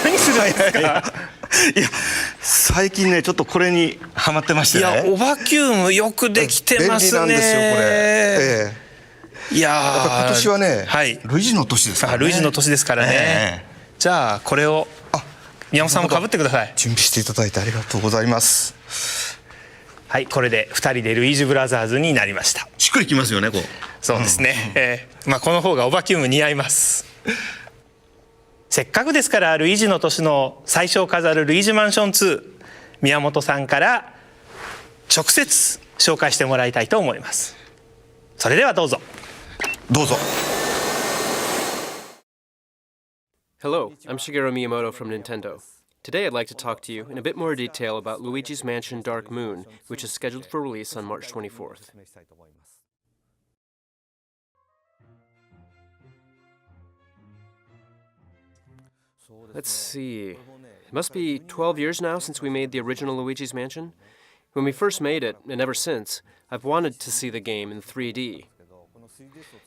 何するんですか？いや、最近ねちょっとこれにハマってましてね。いや、オバキュームよくできてますね。便利なんですよこれ。いややっぱ今年はね、はい、ルイージの年ですからね。ルイージの年ですからね。じゃあこれを宮本さんも被ってください。準備していただいてありがとうございます。はい、これで2人でルイージブラザーズになりました。しっくりきますよね、こう。そうですね。この方がオバキューム似合います。せっかくですからルイージの年の最初を飾るルイージマンション2、宮本さんから直接紹介してもらいたいと思います。それではどうぞ。どうぞ。Hello, I'm Shigeru Miyamoto from Nintendo. Today I'd like to talk to you in a bit more detail about Luigi's Mansion Dark Moon, which is scheduled for release on March 24th. Let's see. It must be 12 years now since we made the original Luigi's Mansion. When we first made it, and ever since, I've wanted to see the game in 3D.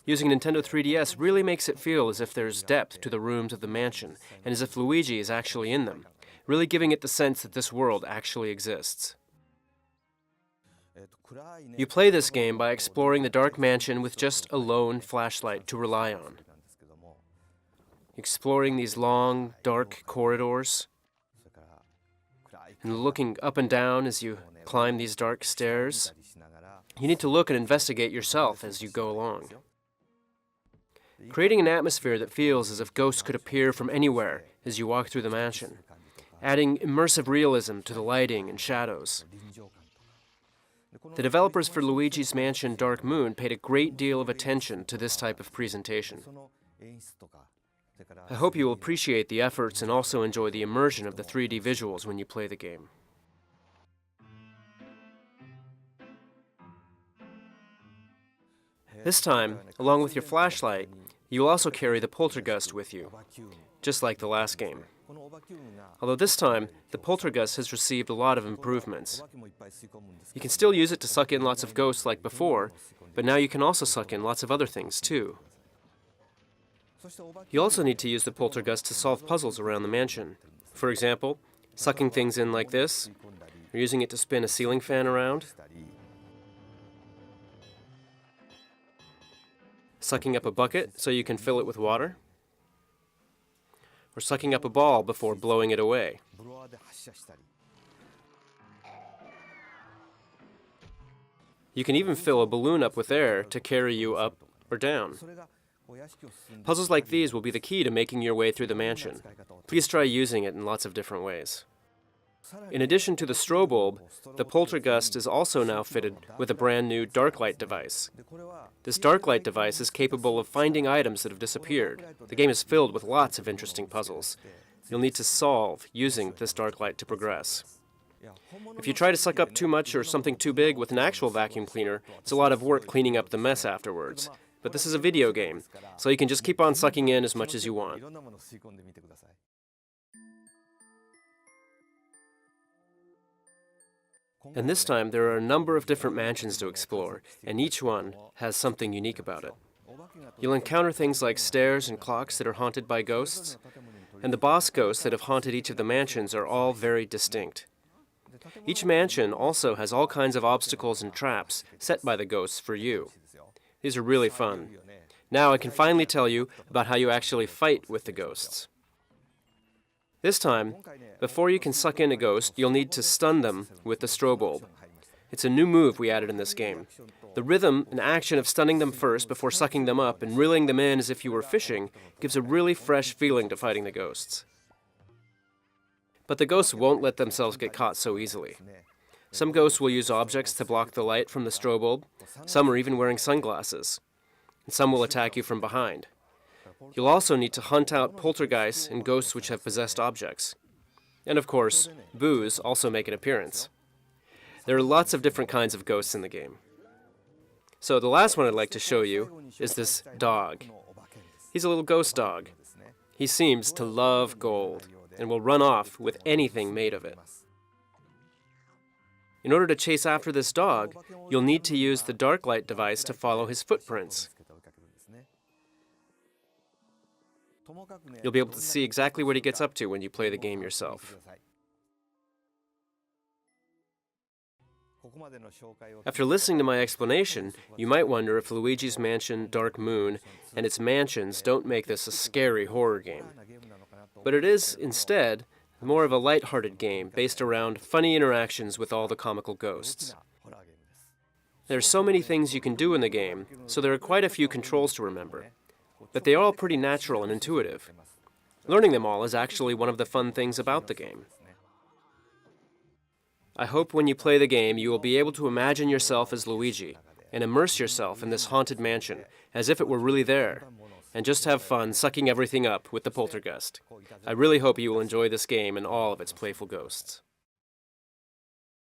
Using Nintendo 3DS really makes it feel as if there's depth to the rooms of the mansion, and as if Luigi is actually in them, really giving it the sense that this world actually exists. You play this game by exploring the dark mansion with just a lone flashlight to rely on. Exploring these long, dark corridors, and looking up and down as you climb these dark stairs. You need to look and investigate yourself as you go along. Creating an atmosphere that feels as if ghosts could appear from anywhere as you walk through the mansion, adding immersive realism to the lighting and shadows. The developers for Luigi's Mansion Dark Moon paid a great deal of attention to this type of presentation. I hope you will appreciate the efforts and also enjoy the immersion of the 3D visuals when you play the game. This time, along with your flashlight, you will also carry the poltergust with you, just like the last game. Although this time, the poltergust has received a lot of improvements. You can still use it to suck in lots of ghosts like before, but now you can also suck in lots of other things too. You also need to use the poltergust to solve puzzles around the mansion. For example, sucking things in like this, or using it to spin a ceiling fan around, sucking up a bucket so you can fill it with water, or sucking up a ball before blowing it away. You can even fill a balloon up with air to carry you up or down. Puzzles like these will be the key to making your way through the mansion. Please try using it in lots of different ways. In addition to the strobe bulb, the poltergust is also now fitted with a brand new dark light device. This dark light device is capable of finding items that have disappeared. The game is filled with lots of interesting puzzles you'll need to solve using this dark light to progress. If you try to suck up too much or something too big with an actual vacuum cleaner, it's a lot of work cleaning up the mess afterwards. But this is a video game, so you can just keep on sucking in as much as you want. And this time, there are a number of different mansions to explore, and each one has something unique about it. You'll encounter things like stairs and clocks that are haunted by ghosts, and the boss ghosts that have haunted each of the mansions are all very distinct. Each mansion also has all kinds of obstacles and traps set by the ghosts for you. These are really fun. Now I can finally tell you about how you actually fight with the ghosts. This time, before you can suck in a ghost, you'll need to stun them with the strobe bulb. It's a new move we added in this game. The rhythm and action of stunning them first before sucking them up and reeling them in as if you were fishing gives a really fresh feeling to fighting the ghosts. But the ghosts won't let themselves get caught so easily. Some ghosts will use objects to block the light from the strobe bulb. Some are even wearing sunglasses. And some will attack you from behind. You'll also need to hunt out poltergeists and ghosts which have possessed objects. And of course, boos also make an appearance. There are lots of different kinds of ghosts in the game. So the last one I'd like to show you is this dog. He's a little ghost dog. He seems to love gold and will run off with anything made of it. In order to chase after this dog, you'll need to use the dark light device to follow his footprints. You'll be able to see exactly what he gets up to when you play the game yourself. After listening to my explanation, you might wonder if Luigi's Mansion Dark Moon and its mansions don't make this a scary horror game. But it is, instead, more of a light-hearted game based around funny interactions with all the comical ghosts. There's so many things you can do in the game, so there are quite a few controls to remember. But they are all pretty natural and intuitive. Learning them all is actually one of the fun things about the game. I hope when you play the game you will be able to imagine yourself as Luigi and immerse yourself in this haunted mansion as if it were really there, and just have fun sucking everything up with the poltergeist. I really hope you will enjoy this game and all of its playful ghosts.